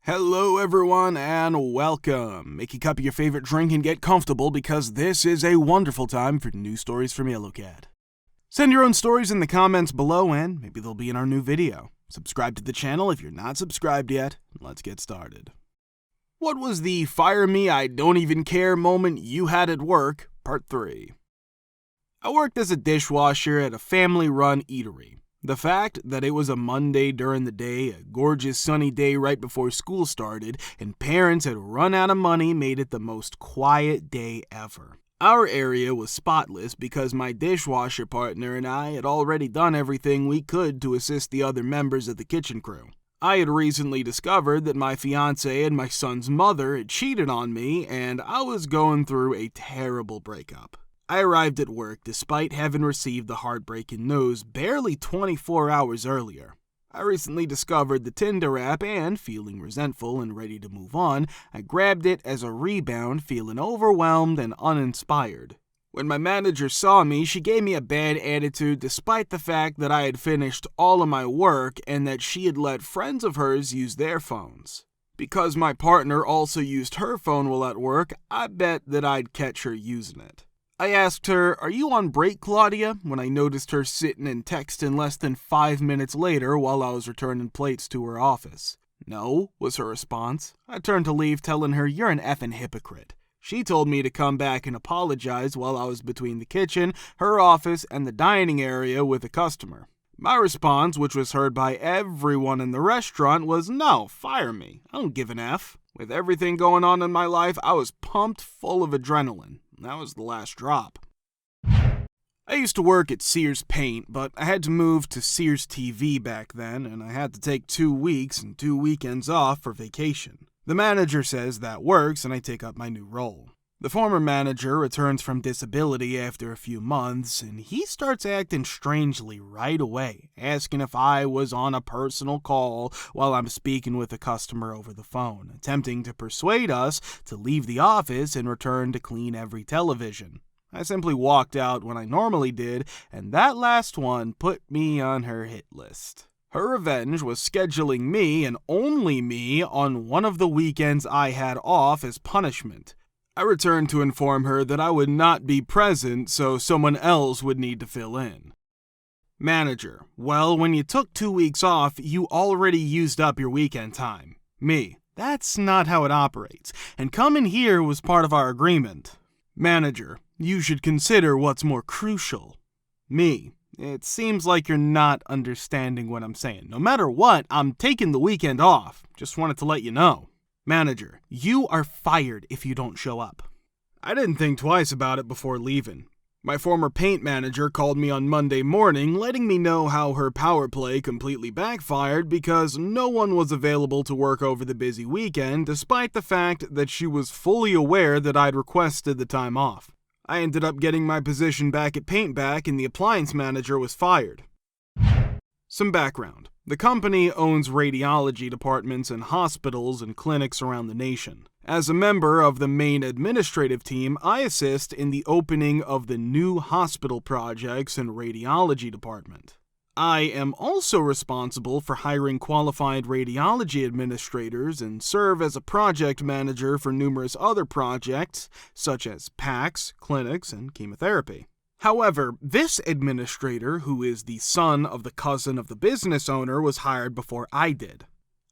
Hello everyone and welcome. Make a cup of your favorite drink and get comfortable because this is a wonderful time for news stories from YellowCat. Send your own stories in the comments below and maybe they'll be in our new video. Subscribe to the channel if you're not subscribed yet. Let's get started. What was the fire me I don't even care moment you had at work? Part 3. I worked as a dishwasher at a family-run eatery. The fact that it was a Monday during the day, a gorgeous sunny day right before school started, and parents had run out of money made it the most quiet day ever. Our area was spotless because my dishwasher partner and I had already done everything we could to assist the other members of the kitchen crew. I had recently discovered that my fiancé and my son's mother had cheated on me, and I was going through a terrible breakup. I arrived at work despite having received the heartbreaking news barely 24 hours earlier. I recently discovered the Tinder app and, feeling resentful and ready to move on, I grabbed it as a rebound, feeling overwhelmed and uninspired. When my manager saw me, she gave me a bad attitude despite the fact that I had finished all of my work and that she had let friends of hers use their phones. Because my partner also used her phone while at work, I bet that I'd catch her using it. I asked her, "Are you on break, Claudia?" when I noticed her sitting and texting less than 5 minutes later while I was returning plates to her office. "No," was her response. I turned to leave, telling her, "You're an effing hypocrite." She told me to come back and apologize while I was between the kitchen, her office, and the dining area with a customer. My response, which was heard by everyone in the restaurant, was, "No, fire me. I don't give an F." With everything going on in my life, I was pumped full of adrenaline. That was the last drop. I used to work at Sears Paint, but I had to move to Sears TV back then, and I had to take 2 weeks and 2 weekends off for vacation. The manager says that works, and I take up my new role. The former manager returns from disability after a few months, and he starts acting strangely right away, asking if I was on a personal call while I'm speaking with a customer over the phone, attempting to persuade us to leave the office and return to clean every television. I simply walked out when I normally did, and that last one put me on her hit list. Her revenge was scheduling me, and only me, on one of the weekends I had off as punishment. I returned to inform her that I would not be present, so someone else would need to fill in. Manager: "Well, when you took 2 weeks off, you already used up your weekend time." Me: "That's not how it operates, and coming here was part of our agreement." Manager: "You should consider what's more crucial." Me: "It seems like you're not understanding what I'm saying. No matter what, I'm taking the weekend off. Just wanted to let you know." Manager: "You are fired if you don't show up." I didn't think twice about it before leaving. My former paint manager called me on Monday morning, letting me know how her power play completely backfired because no one was available to work over the busy weekend, despite the fact that she was fully aware that I'd requested the time off. I ended up getting my position back at Paint back, and the appliance manager was fired. Some background. The company owns radiology departments in hospitals and clinics around the nation. As a member of the main administrative team, I assist in the opening of the new hospital projects and radiology department. I am also responsible for hiring qualified radiology administrators and serve as a project manager for numerous other projects, such as PACs, clinics, and chemotherapy. However, this administrator, who is the son of the cousin of the business owner, was hired before I did.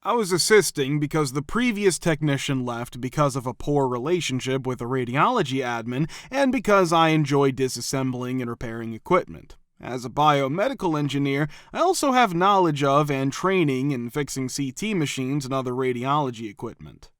I was assisting because the previous technician left because of a poor relationship with a radiology admin and because I enjoy disassembling and repairing equipment. As a biomedical engineer, I also have knowledge of and training in fixing CT machines and other radiology equipment.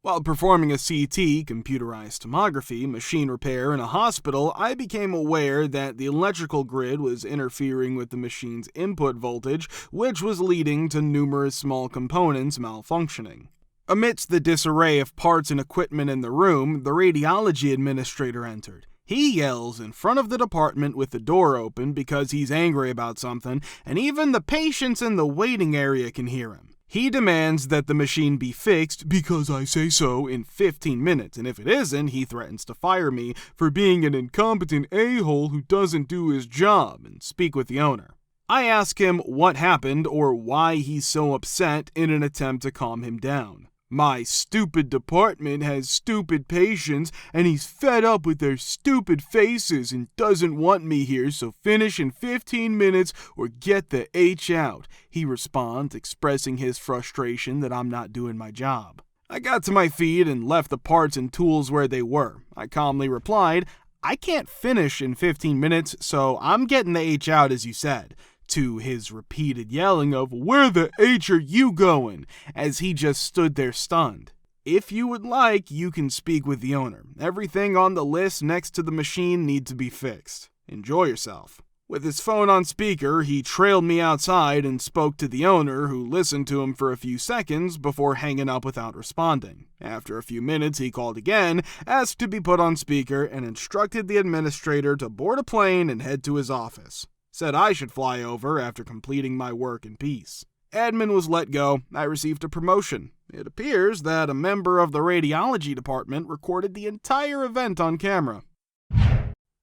While performing a CT, computerized tomography, machine repair in a hospital, I became aware that the electrical grid was interfering with the machine's input voltage, which was leading to numerous small components malfunctioning. Amidst the disarray of parts and equipment in the room, the radiology administrator entered. He yells in front of the department with the door open because he's angry about something, and even the patients in the waiting area can hear him. He demands that the machine be fixed because I say so in 15 minutes, and if it isn't, he threatens to fire me for being an incompetent a-hole who doesn't do his job and speak with the owner. I ask him what happened or why he's so upset in an attempt to calm him down. My stupid department has stupid patients, and he's fed up with their stupid faces and doesn't want me here, so finish in 15 minutes or get the H out, he responds, expressing his frustration that I'm not doing my job. I got to my feet and left the parts and tools where they were. I calmly replied, I can't finish in 15 minutes, so I'm getting the H out as you said, to his repeated yelling of, where the H are you going? As he just stood there stunned. If you would like, you can speak with the owner. Everything on the list next to the machine needs to be fixed. Enjoy yourself. With his phone on speaker, he trailed me outside and spoke to the owner, who listened to him for a few seconds before hanging up without responding. After a few minutes, he called again, asked to be put on speaker, and instructed the administrator to board a plane and head to his office. Said I should fly over after completing my work in peace. Admin was let go. I received a promotion. It appears that a member of the radiology department recorded the entire event on camera.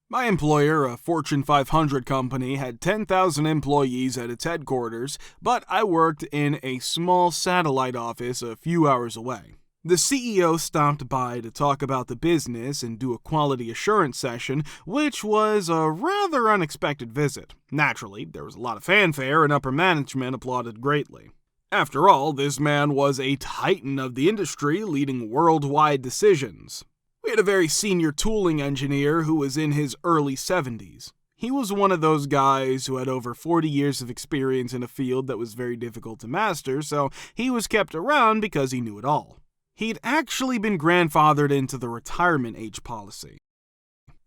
My employer, a Fortune 500 company, had 10,000 employees at its headquarters, but I worked in a small satellite office a few hours away. The CEO stopped by to talk about the business and do a quality assurance session, which was a rather unexpected visit. Naturally, there was a lot of fanfare and upper management applauded greatly. After all, this man was a titan of the industry, leading worldwide decisions. We had a very senior tooling engineer who was in his early 70s. He was one of those guys who had over 40 years of experience in a field that was very difficult to master, so he was kept around because he knew it all. He'd actually been grandfathered into the retirement age policy.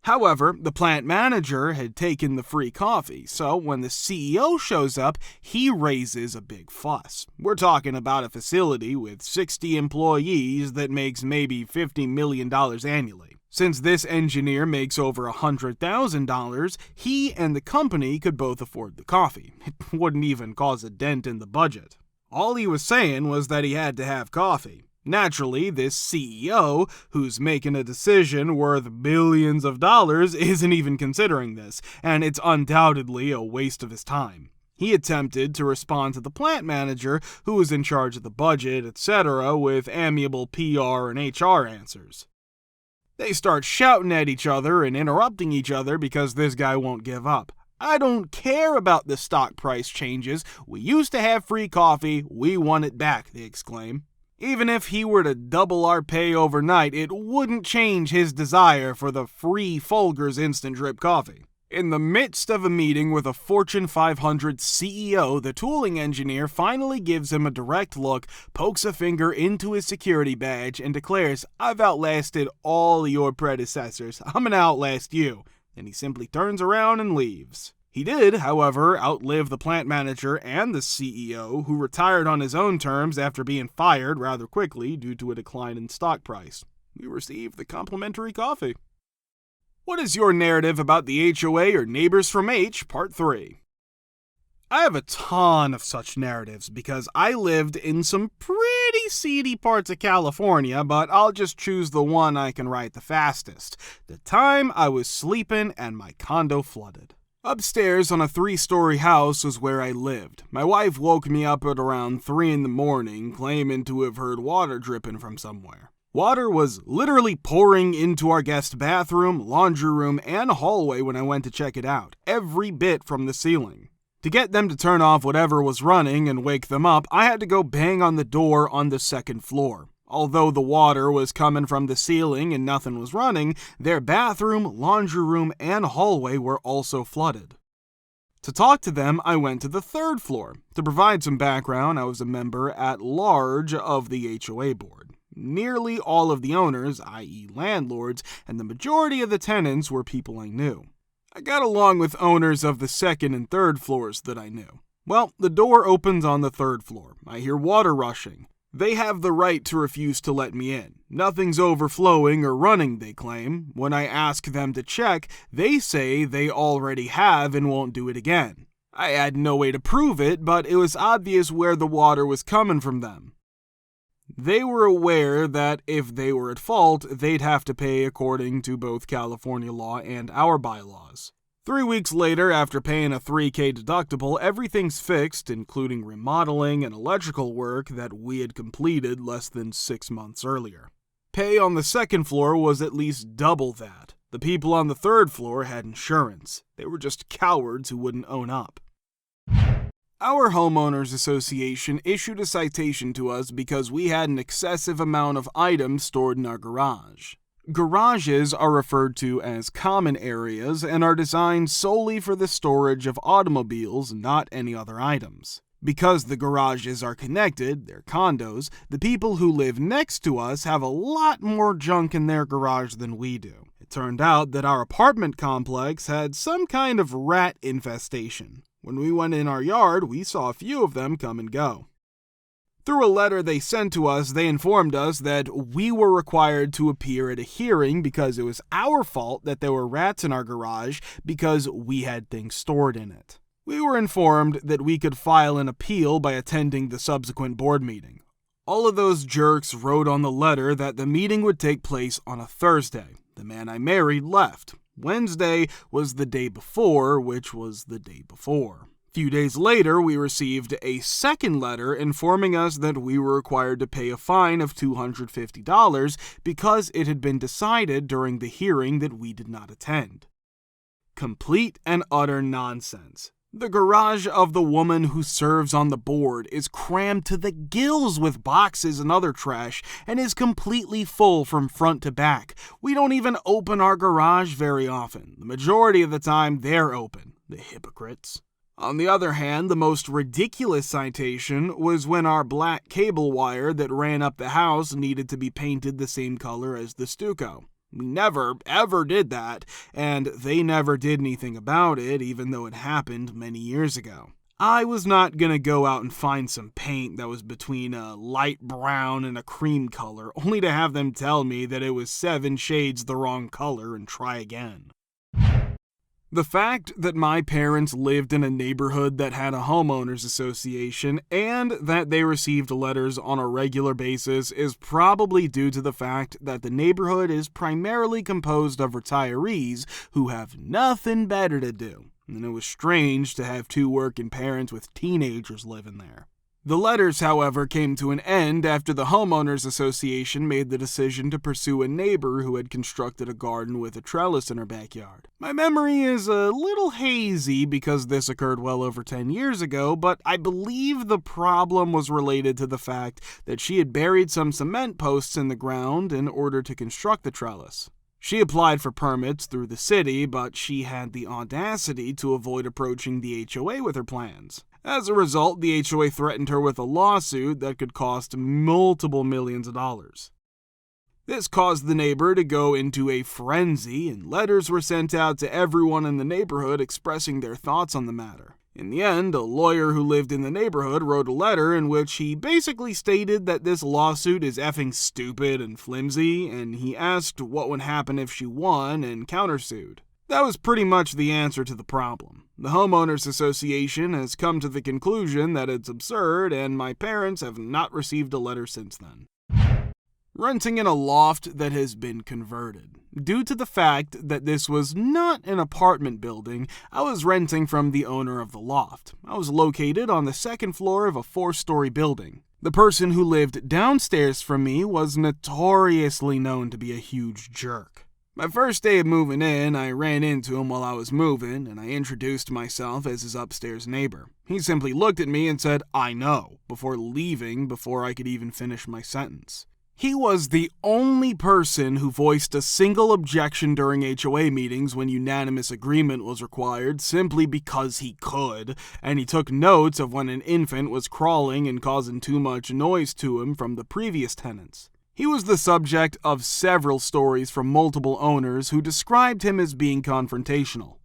However, the plant manager had taken the free coffee, so when the CEO shows up, he raises a big fuss. We're talking about a facility with 60 employees that makes maybe $50 million annually. Since this engineer makes over $100,000, he and the company could both afford the coffee. It wouldn't even cause a dent in the budget. All he was saying was that he had to have coffee. Naturally, this CEO, who's making a decision worth billions of dollars, isn't even considering this, and it's undoubtedly a waste of his time. He attempted to respond to the plant manager, who was in charge of the budget, etc., with amiable PR and HR answers. They start shouting at each other and interrupting each other because this guy won't give up. I don't care about the stock price changes. We used to have free coffee. We want it back, they exclaim. Even if he were to double our pay overnight, it wouldn't change his desire for the free Folgers instant drip coffee. In the midst of a meeting with a Fortune 500 CEO, the tooling engineer finally gives him a direct look, pokes a finger into his security badge, and declares, I've outlasted all your predecessors. I'm gonna outlast you. Then he simply turns around and leaves. He did, however, outlive the plant manager and the CEO, who retired on his own terms after being fired rather quickly due to a decline in stock price. We received the complimentary coffee. What is your narrative about the HOA or Neighbors from H, Part 3? I have a ton of such narratives because I lived in some pretty seedy parts of California, but I'll just choose the one I can write the fastest. The time I was sleeping and my condo flooded. Upstairs on a 3-story house was where I lived. My wife woke me up at around 3 in the morning, claiming to have heard water dripping from somewhere. Water was literally pouring into our guest bathroom, laundry room, and hallway when I went to check it out, every bit from the ceiling. To get them to turn off whatever was running and wake them up, I had to go bang on the door on the 2nd floor. Although the water was coming from the ceiling and nothing was running, their bathroom, laundry room, and hallway were also flooded. To talk to them, I went to the 3rd floor. To provide some background, I was a member at large of the HOA board. Nearly all of the owners, i.e. landlords, and the majority of the tenants were people I knew. I got along with owners of the 2nd and 3rd floors that I knew. Well, the door opens on the 3rd floor. I hear water rushing. They have the right to refuse to let me in. Nothing's overflowing or running, they claim. When I ask them to check, they say they already have and won't do it again. I had no way to prove it, but it was obvious where the water was coming from them. They were aware that if they were at fault, they'd have to pay according to both California law and our bylaws. 3 weeks later, after paying a $3,000 deductible, everything's fixed, including remodeling and electrical work that we had completed less than 6 months earlier. Pay on the second floor was at least double that. The people on the third floor had insurance. They were just cowards who wouldn't own up. Our homeowners association issued a citation to us because we had an excessive amount of items stored in our garage. Garages are referred to as common areas and are designed solely for the storage of automobiles, not any other items. Because the garages are connected, they're condos, the people who live next to us have a lot more junk in their garage than we do. It turned out that our apartment complex had some kind of rat infestation. When we went in our yard, we saw a few of them come and go. Through a letter they sent to us, they informed us that we were required to appear at a hearing because it was our fault that there were rats in our garage because we had things stored in it. We were informed that we could file an appeal by attending the subsequent board meeting. All of those jerks wrote on the letter that the meeting would take place on a Thursday. The man I married left. Wednesday was the day before, which was the day before. A few days later, we received a second letter informing us that we were required to pay a fine of $250 because it had been decided during the hearing that we did not attend. Complete and utter nonsense. The garage of the woman who serves on the board is crammed to the gills with boxes and other trash and is completely full from front to back. We don't even open our garage very often. The majority of the time, they're open. The hypocrites. On the other hand, the most ridiculous citation was when our black cable wire that ran up the house needed to be painted the same color as the stucco. We never, ever did that, and they never did anything about it, even though it happened many years ago. I was not gonna go out and find some paint that was between a light brown and a cream color, only to have them tell me that it was 7 shades the wrong color and try again. The fact that my parents lived in a neighborhood that had a homeowners association and that they received letters on a regular basis is probably due to the fact that the neighborhood is primarily composed of retirees who have nothing better to do, and it was strange to have 2 working parents with teenagers living there. The letters, however, came to an end after the homeowners association made the decision to pursue a neighbor who had constructed a garden with a trellis in her backyard. My memory is a little hazy because this occurred well over 10 years ago, but I believe the problem was related to the fact that she had buried some cement posts in the ground in order to construct the trellis. She applied for permits through the city, but she had the audacity to avoid approaching the HOA with her plans. As a result, the HOA threatened her with a lawsuit that could cost multiple millions of dollars. This caused the neighbor to go into a frenzy, and letters were sent out to everyone in the neighborhood expressing their thoughts on the matter. In the end, a lawyer who lived in the neighborhood wrote a letter in which he basically stated that this lawsuit is effing stupid and flimsy, and he asked what would happen if she won and countersued. That was pretty much the answer to the problem. The homeowners association has come to the conclusion that it's absurd, and my parents have not received a letter since then. Renting in a loft that has been converted. Due to the fact that this was not an apartment building, I was renting from the owner of the loft. I was located on the 2nd floor of a 4-story building. The person who lived downstairs from me was notoriously known to be a huge jerk. My first day of moving in, I ran into him while I was moving, and I introduced myself as his upstairs neighbor. He simply looked at me and said, "I know," before leaving before I could even finish my sentence. He was the only person who voiced a single objection during HOA meetings when unanimous agreement was required simply because he could, and he took notes of when an infant was crawling and causing too much noise to him from the previous tenants. He was the subject of several stories from multiple owners who described him as being confrontational.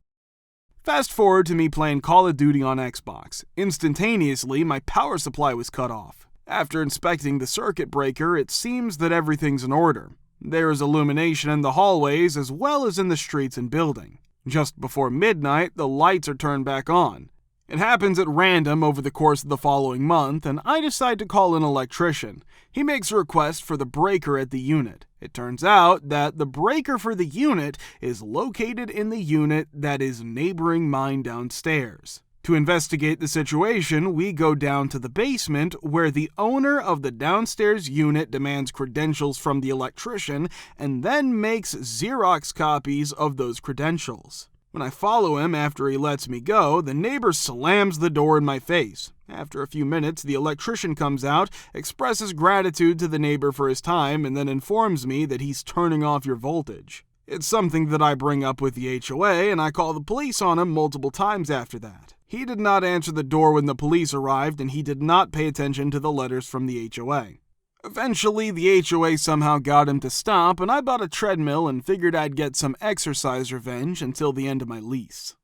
Fast forward to me playing Call of Duty on Xbox. Instantaneously, my power supply was cut off. After inspecting the circuit breaker, it seems that everything's in order. There is illumination in the hallways as well as in the streets and building. Just before midnight, the lights are turned back on. It happens at random over the course of the following month, and I decide to call an electrician. He makes a request for the breaker at the unit. It turns out that the breaker for the unit is located in the unit that is neighboring mine downstairs. To investigate the situation, we go down to the basement where the owner of the downstairs unit demands credentials from the electrician and then makes Xerox copies of those credentials. When I follow him after he lets me go, the neighbor slams the door in my face. After a few minutes, the electrician comes out, expresses gratitude to the neighbor for his time, and then informs me that he's turning off your voltage. It's something that I bring up with the HOA, and I call the police on him multiple times after that. He did not answer the door when the police arrived, and he did not pay attention to the letters from the HOA. Eventually, the HOA somehow got him to stop, and I bought a treadmill and figured I'd get some exercise revenge until the end of my lease.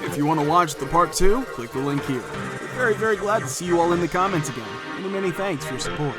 If you want to watch the part 2, click the link here. We're very glad to see you all in the comments again. Many thanks for your support.